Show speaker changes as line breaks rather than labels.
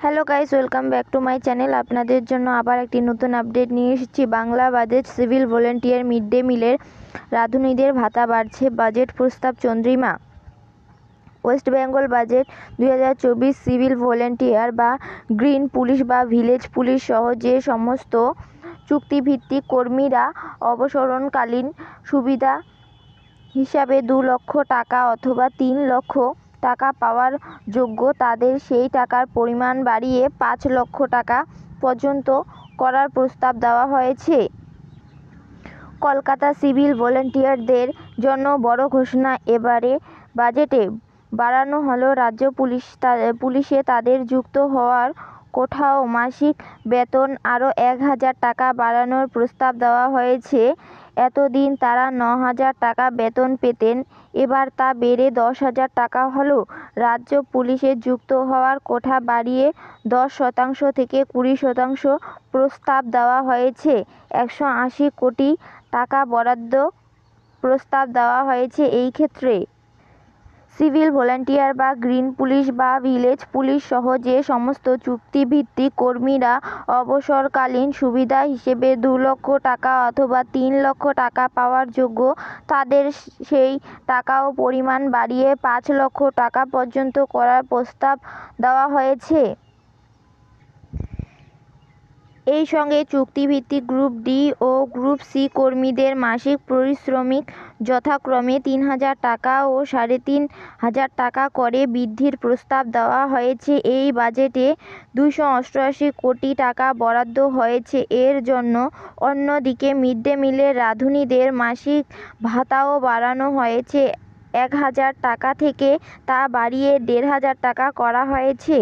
Hello guys, welcome back to my channel. আপনাদের জন্য আবার একটি নতুন আপডেট নিয়ে এসেছি। Bangla budget civil volunteer mid day মিলের রাঁধুনিদের ভাতা বাড়ছে, বাজেট প্রস্তাব Chandrima. West Bengal budget 2024 civil volunteer বা গ্রিন পুলিশ বা ভিলেজ পুলিশ সহ যে সমস্ত চুক্তিভিত্তিক কর্মীরা অবসরকালীন সুবিধা হিসাবে 2 লক্ষ টাকা অথবা 3 লক্ষ টাকা পাওয়ার যোগ্য, তাদের সেই টাকার পরিমাণ বাড়িয়ে 5 লক্ষ টাকা পর্যন্ত করার প্রস্তাব দেওয়া হয়েছে। কলকাতা সিভিল ভলেন্টিয়ারদের জন্য বড় ঘোষণা। এবারে বাজেটে বাড়ানো হলো রাজ্য পুলিশে তাদের যুক্ত হওয়ার কোঠা ও মাসিক বেতন আরও 1000 টাকা বাড়ানোর প্রস্তাব দেওয়া হয়েছে। এতদিন তারা 9000 টাকা বেতন পেতেন, এবার তা বেড়ে 10,000 টাকা হলো। রাজ্য পুলিশে যুক্ত হওয়ার কোঠা বাড়িয়ে 10% থেকে 20% প্রস্তাব দেওয়া হয়েছে। 180 কোটি টাকা বরাদ্দ প্রস্তাব দেওয়া হয়েছে। এই ক্ষেত্রে সিভিল ভলেন্টিয়ার বা গ্রিন পুলিশ বা ভিলেজ পুলিশ সহ যে সমস্ত চুক্তিভিত্তিক কর্মীরা অবসরকালীন সুবিধা হিসেবে 2 লক্ষ টাকা অথবা 3 লক্ষ টাকা পাওয়ার যোগ্য, তাদের সেই টাকা ও পরিমাণ বাড়িয়ে 5 লক্ষ টাকা পর্যন্ত করার প্রস্তাব দেওয়া হয়েছে। এই সঙ্গে চুক্তিভিত্তিক গ্রুপ ডি ও গ্রুপ সি কর্মীদের মাসিক পারিশ্রমিক যথাক্রমে 3,000 টাকা ও 3,500 টাকা করে বৃদ্ধির প্রস্তাব দেওয়া হয়েছে। এই বাজেটে 288 কোটি টাকা বরাদ্দ হয়েছে এর জন্য। অন্যদিকে মিড ডে মিলের রাঁধুনিদের মাসিক ভাতাও বাড়ানো হয়েছে। 1,000 টাকা থেকে তা বাড়িয়ে 1,500 টাকা করা হয়েছে।